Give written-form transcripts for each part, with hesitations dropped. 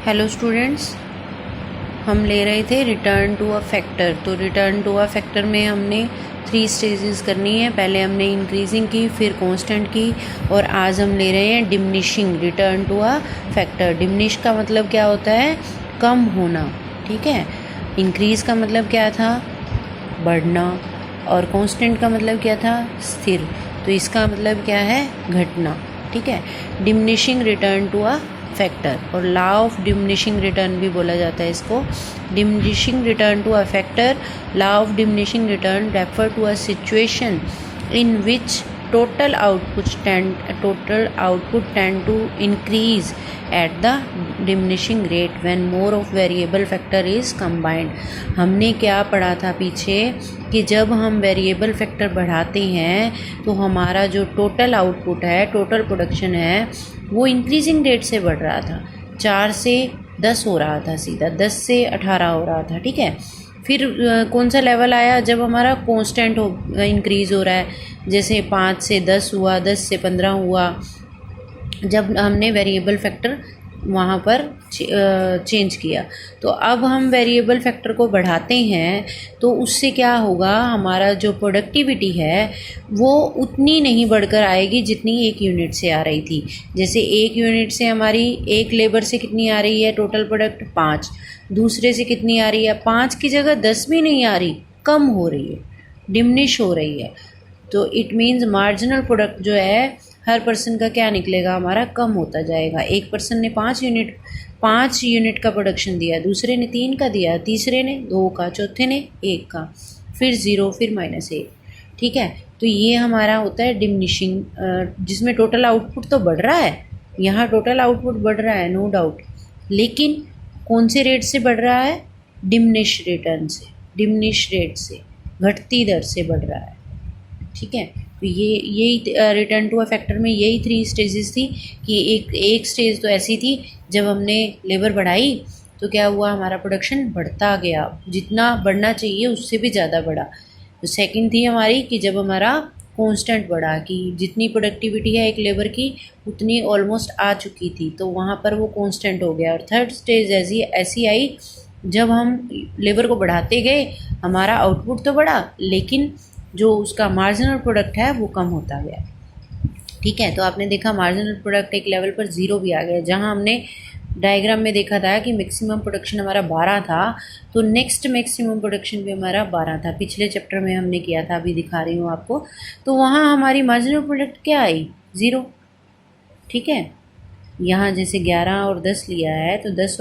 Hello students, हम ले रहे थे रिटर्न टू अ फैक्टर। तो रिटर्न टू अ फैक्टर में हमने 3 स्टेजेस करनी है। पहले हमने इंक्रीजिंग की, फिर कांस्टेंट की, और आज हम ले रहे हैं diminishing return to a factor. Diminish का मतलब क्या होता है? कम होना। ठीक है। इंक्रीज़ का मतलब क्या था? बढ़ना। और कांस्टेंट का मतलब क्या था? स्थिर। तो इसका मतलब क्या है? घटना। ठीक है। Diminishing return to a factor, और लॉ ऑफ डिमिनिशिंग रिटर्न भी बोला जाता है इसको। Diminishing return to a factor, law of diminishing return refer to a situation in which total output tend to increase at the diminishing rate when more of variable factor is combined। हमने क्या पढ़ा था पीछे कि जब हम variable factor बढ़ाते हैं तो हमारा जो टोटल आउटपुट है, टोटल प्रोडक्शन है, वो इंक्रीजिंग रेट से बढ़ रहा था। 4 से 10 हो रहा था, सीधा 10 से 18 हो रहा था। ठीक है। फिर कौन सा लेवल आया? जब हमारा कांस्टेंट इंक्रीज़ हो रहा है, जैसे 5 से 10 हुआ, 10 से 15 हुआ, जब हमने वेरिएबल फैक्टर वहाँ पर चेंज किया। तो अब हम वेरिएबल फैक्टर को बढ़ाते हैं तो उससे क्या होगा? हमारा जो प्रोडक्टिविटी है वो उतनी नहीं बढ़कर आएगी जितनी एक यूनिट से आ रही थी। जैसे एक यूनिट से हमारी एक लेबर से कितनी आ रही है टोटल प्रोडक्ट? 5। दूसरे से कितनी आ रही है? 5 की जगह 10 भी नहीं आ रही, कम हो रही है, डिमिनिश हो रही है। तो इट मीन्स मार्जिनल प्रोडक्ट जो है हर पर्सन का क्या निकलेगा? हमारा कम होता जाएगा। एक पर्सन ने 5 यूनिट का प्रोडक्शन दिया, दूसरे ने 3 का दिया, तीसरे ने 2 का, चौथे ने 1 का, फिर 0, फिर -1। ठीक है। तो ये हमारा होता है डिमिनिशिंग, जिसमें टोटल आउटपुट तो बढ़ रहा है, यहाँ टोटल आउटपुट बढ़ रहा है, नो डाउट, लेकिन कौन से रेट से बढ़ रहा है? डिमिनिश रेट से, घटती दर से बढ़ रहा है। ठीक है। तो यही रिटर्न टू अ फैक्टर में यही 3 स्टेजेस थी कि एक स्टेज तो ऐसी थी जब हमने लेबर बढ़ाई तो क्या हुआ? हमारा प्रोडक्शन बढ़ता गया, जितना बढ़ना चाहिए उससे भी ज़्यादा बढ़ा। तो सेकंड थी हमारी कि जब हमारा कांस्टेंट बढ़ा, कि जितनी प्रोडक्टिविटी है एक लेबर की उतनी ऑलमोस्ट आ चुकी थी, तो वहाँ पर वो कांस्टेंट हो गया। और थर्ड स्टेज ऐसी आई जब हम लेबर को बढ़ाते गए, हमारा आउटपुट तो बढ़ा लेकिन जो उसका मार्जिनल प्रोडक्ट है वो कम होता गया। ठीक है। तो आपने देखा मार्जिनल प्रोडक्ट एक लेवल पर 0 भी आ गया। जहां हमने डायग्राम में देखा था कि मैक्सिमम प्रोडक्शन हमारा 12 था, तो नेक्स्ट मैक्सिमम प्रोडक्शन भी हमारा 12 था। पिछले चैप्टर में हमने किया था, अभी दिखा रही हूँ आपको। तो वहाँ हमारी मार्जिनल प्रोडक्ट क्या आई? 0। ठीक है। यहाँ जैसे 11 और 10 लिया है तो 10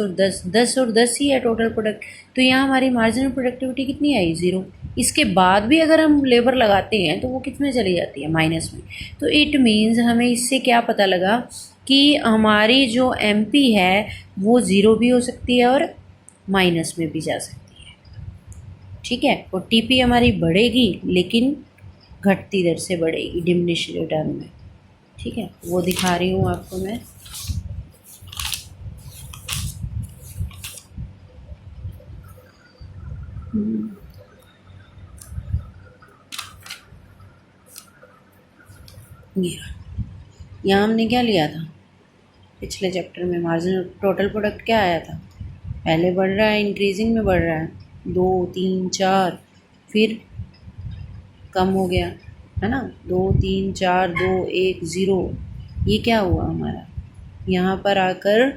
और 10 ही है टोटल प्रोडक्ट। तो यहाँ हमारी मार्जिनल प्रोडक्टिविटी कितनी आई? 0। इसके बाद भी अगर हम लेबर लगाते हैं तो वो कितने चली जाती है? माइनस में। तो इट मीन्स हमें इससे क्या पता लगा कि हमारी जो MP है वो 0 भी हो सकती है और माइनस में भी जा सकती है। ठीक है। और TP हमारी बढ़ेगी लेकिन घटती दर से बढ़ेगी, डिमिनिश रिटर्न में। ठीक है। वो दिखा रही हूँ आपको मैं। यहाँ हमने क्या लिया था पिछले चैप्टर में? मार्जिनल टोटल प्रोडक्ट क्या आया था? पहले बढ़ रहा है, इंक्रीजिंग में बढ़ रहा है, 2, 3, 4, फिर कम हो गया, है ना? 2, 3, 4, 2, 1, 0। ये क्या हुआ हमारा? यहाँ पर आकर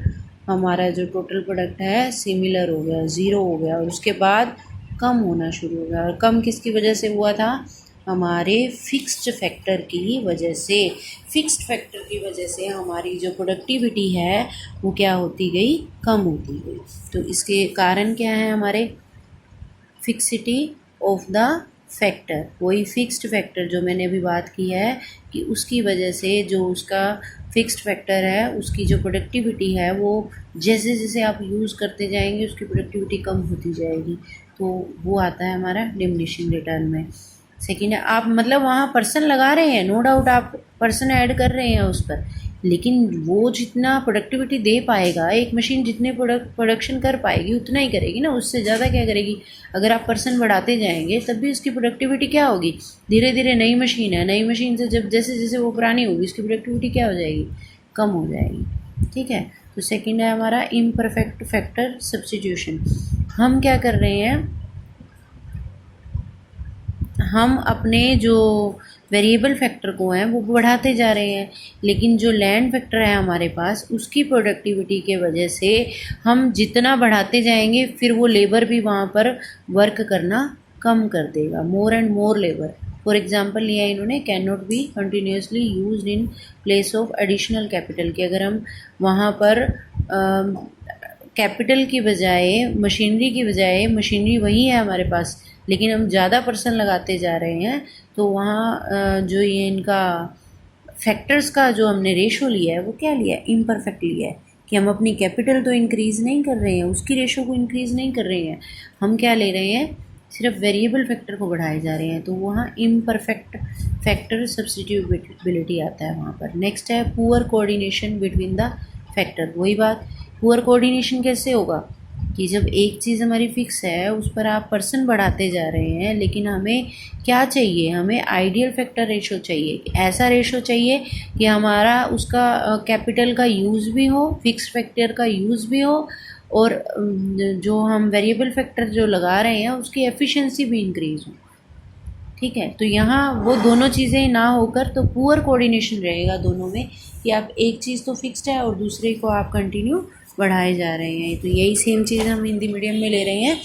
हमारा जो टोटल प्रोडक्ट है सिमिलर हो गया, 0 हो गया, और उसके बाद कम होना शुरू हो गया। और कम किसकी वजह से हुआ था? हमारे फिक्स्ड फैक्टर की वजह से। फिक्स्ड फैक्टर की वजह से हमारी जो प्रोडक्टिविटी है वो क्या होती गई? कम होती गई। तो इसके कारण क्या है? हमारे फिक्सिटी ऑफ द फैक्टर, वही फिक्स्ड फैक्टर जो मैंने अभी बात की है कि उसकी वजह से जो उसका फिक्स्ड फैक्टर है उसकी जो प्रोडक्टिविटी है वो जैसे जैसे आप यूज़ करते जाएंगे उसकी प्रोडक्टिविटी कम होती जाएगी। तो वो आता है हमारा डिमिनिशिंग रिटर्न में। सेकेंड है, आप मतलब वहाँ पर्सन लगा रहे हैं, नो डाउट आप पर्सन ऐड कर रहे हैं उस पर, लेकिन वो जितना प्रोडक्टिविटी दे पाएगा, एक मशीन जितने प्रोडक्शन कर पाएगी उतना ही करेगी ना, उससे ज़्यादा क्या करेगी? अगर आप पर्सन बढ़ाते जाएंगे तब भी उसकी प्रोडक्टिविटी क्या होगी? धीरे धीरे नई मशीन है, नई मशीन से जब जैसे जैसे वो पुरानी होगी उसकी प्रोडक्टिविटी क्या हो जाएगी? कम हो जाएगी। ठीक है। तो सेकंड है हमारा इम्परफेक्ट फैक्टर सब्स्टिट्यूशन। हम क्या कर रहे हैं, हम अपने जो वेरिएबल फैक्टर को हैं वो बढ़ाते जा रहे हैं, लेकिन जो लैंड फैक्टर है हमारे पास उसकी प्रोडक्टिविटी के वजह से हम जितना बढ़ाते जाएंगे फिर वो लेबर भी वहाँ पर वर्क करना कम कर देगा, more and more labour. For example लिया इन्होंने, can not be continuously used in place of additional capital, कि अगर हम वहाँ पर कैपिटल की बजाय मशीनरी की बजाय, मशीनरी वही है हमारे पास लेकिन हम ज़्यादा पर्सन लगाते जा रहे हैं, तो वहाँ जो ये इनका फैक्टर्स का जो हमने रेशो लिया है वो क्या लिया है, इम्परफेक्ट लिया है, कि हम अपनी कैपिटल तो इंक्रीज़ नहीं कर रहे हैं, उसकी रेशो को इंक्रीज़ नहीं कर रहे हैं, हम क्या ले रहे हैं, सिर्फ वेरिएबल फैक्टर को बढ़ाए जा रहे हैं, तो वहाँ इम्परफेक्ट फैक्टर सब्स्टिट्यूबिलिटी आता है वहाँ पर। नेक्स्ट है poor coordination between the factor. वही बात, पुअर कोऑर्डिनेशन कैसे होगा कि जब एक चीज़ हमारी फिक्स है उस पर आप पर्सन बढ़ाते जा रहे हैं, लेकिन हमें क्या चाहिए, हमें आइडियल फैक्टर रेशो चाहिए, ऐसा रेशो चाहिए कि हमारा उसका कैपिटल का यूज़ भी हो, फिक्स फैक्टर का यूज़ भी हो, और जो हम वेरिएबल फैक्टर जो लगा रहे हैं उसकी एफिशिएंसी भी इंक्रीज़ हो। ठीक है, तो यहाँ वो दोनों चीज़ें ना होकर तो पुअर कोऑर्डिनेशन रहेगा दोनों में, कि आप एक चीज़ तो फिक्स्ड है और दूसरे को आप कंटिन्यू बढ़ाए जा रहे हैं। तो यही सेम चीज़ हम हिंदी मीडियम में ले रहे हैं।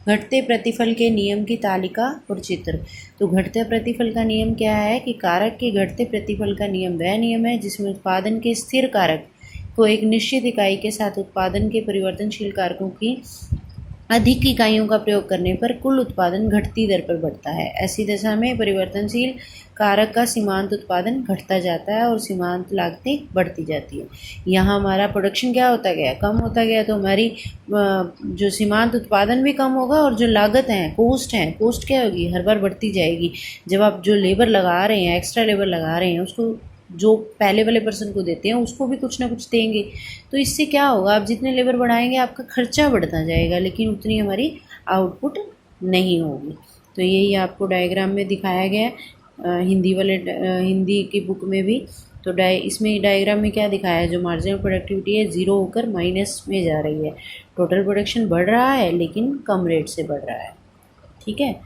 घटते प्रतिफल के नियम की तालिका और चित्र। तो घटते प्रतिफल का नियम क्या है कि कारक के घटते प्रतिफल का नियम वह नियम है जिसमें उत्पादन के स्थिर कारक को एक निश्चित इकाई के साथ उत्पादन के परिवर्तनशील कारकों की अधिक इकाइयों का प्रयोग करने पर कुल उत्पादन घटती दर पर बढ़ता है। ऐसी दशा में परिवर्तनशील कारक का सीमांत उत्पादन घटता जाता है और सीमांत लागतें बढ़ती जाती है। यहाँ हमारा प्रोडक्शन क्या होता गया, कम होता गया, तो हमारी जो सीमांत उत्पादन भी कम होगा और जो लागत है, कोस्ट क्या होगी, हर बार बढ़ती जाएगी। जब आप जो लेबर लगा रहे हैं, एक्स्ट्रा लेबर लगा रहे हैं, उसको जो पहले वाले पर्सन को देते हैं उसको भी कुछ ना कुछ देंगे, तो इससे क्या होगा, आप जितने लेबर बढ़ाएंगे आपका खर्चा बढ़ता जाएगा लेकिन उतनी हमारी आउटपुट नहीं होगी। तो यही आपको डायग्राम में दिखाया गया है, हिंदी की बुक में भी। तो इसमें डायग्राम में क्या दिखाया है, जो मार्जिनल प्रोडक्टिविटी है ज़ीरो होकर माइनस में जा रही है, टोटल प्रोडक्शन बढ़ रहा है लेकिन कम रेट से बढ़ रहा है। ठीक है,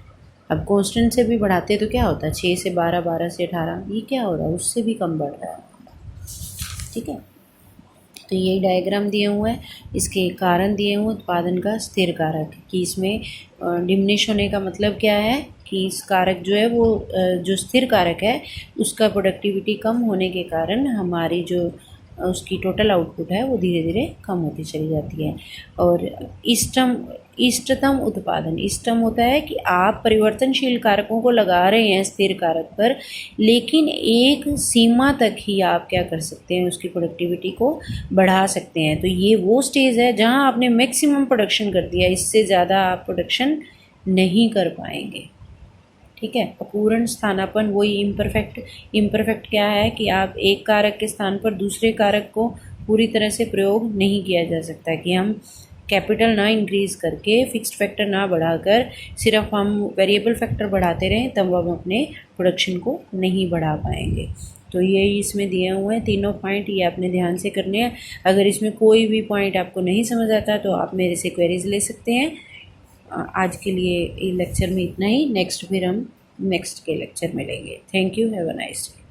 अब कांस्टेंट से भी बढ़ाते तो क्या होता है, 6 से 12, 12 से 18, ये क्या हो रहा है, उससे भी कम बढ़ रहा है। ठीक है, तो यही डायग्राम दिए हुए हैं, इसके कारण दिए हुए उत्पादन का स्थिर कारक, कि इसमें डिमिनिश होने का मतलब क्या है कि इस कारक जो है वो जो स्थिर कारक है उसका प्रोडक्टिविटी कम होने के कारण हमारी जो उसकी टोटल आउटपुट है वो धीरे धीरे कम होती चली जाती है। और इष्टतम उत्पादन, इष्टतम होता है कि आप परिवर्तनशील कारकों को लगा रहे हैं स्थिर कारक पर, लेकिन एक सीमा तक ही आप क्या कर सकते हैं, उसकी प्रोडक्टिविटी को बढ़ा सकते हैं। तो ये वो स्टेज है जहां आपने मैक्सिमम प्रोडक्शन कर दिया, इससे ज़्यादा आप प्रोडक्शन नहीं कर पाएंगे। ठीक है, अपूर्ण स्थानापन्न, वही इम्परफेक्ट क्या है कि आप एक कारक के स्थान पर दूसरे कारक को पूरी तरह से प्रयोग नहीं किया जा सकता, कि हम कैपिटल ना इंक्रीज़ करके, फिक्स्ड फैक्टर ना बढ़ाकर सिर्फ हम वेरिएबल फैक्टर बढ़ाते रहें, तब हम अपने प्रोडक्शन को नहीं बढ़ा पाएंगे। तो ये इसमें दिए हुए हैं तीनों पॉइंट, ये आपने ध्यान से करने हैं। अगर इसमें कोई भी पॉइंट आपको नहीं समझ आता तो आप मेरे से क्वेरीज ले सकते हैं। आज के लिए लेक्चर में इतना ही, नेक्स्ट फिर हम नेक्स्ट के लेक्चर में लेंगे। Thank you, have a nice day.